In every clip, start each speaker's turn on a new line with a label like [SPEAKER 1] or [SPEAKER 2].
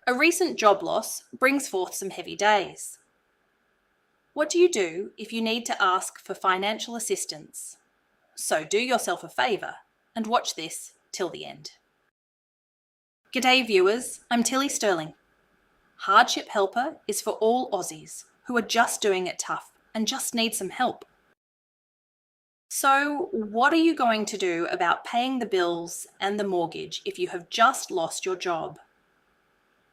[SPEAKER 1] A recent job loss brings forth some heavy days. What do you do if you need to ask for financial assistance? So do yourself a favour and watch this till the end. G'day viewers, I'm Tilly Sterling. Hardship Helper is for all Aussies who are just doing it tough and just need some help. So what are you going to do about paying the bills and the mortgage if you have just lost your job?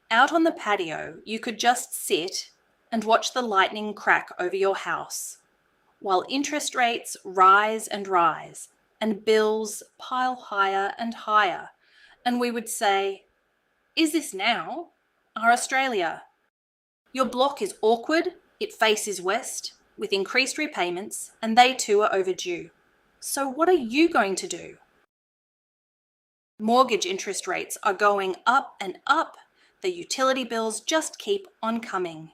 [SPEAKER 1] Out on the patio, you could just sit and watch the lightning crack over your house, while interest rates rise and rise, and bills pile higher and higher, and we would say, "Is this now? Our Australia?" Your block is awkward, it faces west, with increased repayments, and they too are overdue. So what are you going to do? Mortgage interest rates are going up and up. The utility bills just keep on coming.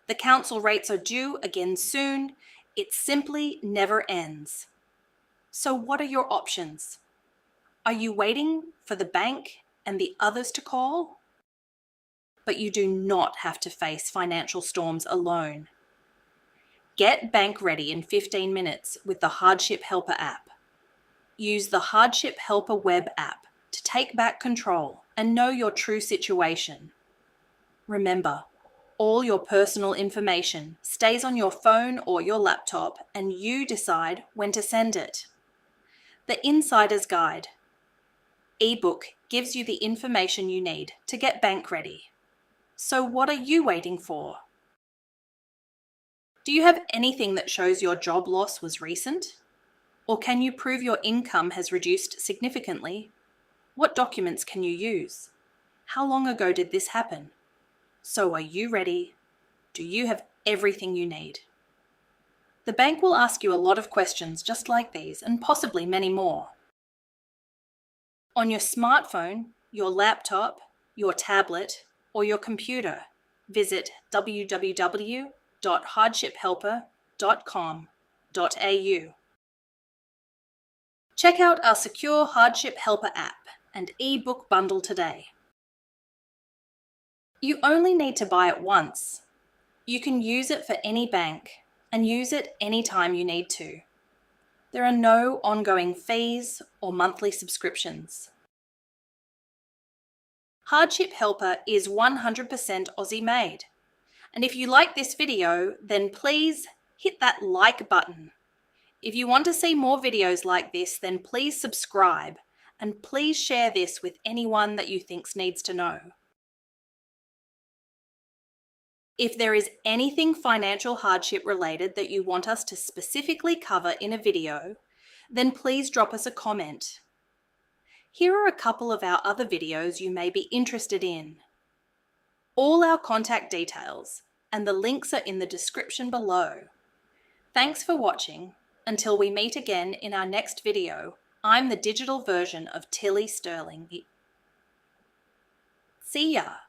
[SPEAKER 1] The council rates are due again soon. It simply never ends. So what are your options? Are you waiting for the bank and the others to call? But you do not have to face financial storms alone. Get bank ready in 15 minutes with the Hardship Helper app. Use the Hardship Helper web app to take back control and know your true situation. Remember, all your personal information stays on your phone or your laptop, and you decide when to send it. The Insider's Guide ebook gives you the information you need to get bank ready. So what are you waiting for? Do you have anything that shows your job loss was recent? Or can you prove your income has reduced significantly? What documents can you use? How long ago did this happen? So are you ready? Do you have everything you need? The bank will ask you a lot of questions just like these, and possibly many more. On your smartphone, your laptop, your tablet, or your computer, visit www.hardshiphelper.com.au. Check out our secure Hardship Helper app and e-book bundle today. You only need to buy it once. You can use it for any bank and use it anytime you need to. There are no ongoing fees or monthly subscriptions. Hardship Helper is 100% Aussie made. And if you like this video, then please hit that like button. If you want to see more videos like this, then please subscribe and please share this with anyone that you think needs to know. If there is anything financial hardship related that you want us to specifically cover in a video, then please drop us a comment. Here are a couple of our other videos you may be interested in. All our contact details and the links are in the description below. Thanks for watching. Until we meet again in our next video, I'm the digital version of Tilly Sterling. See ya!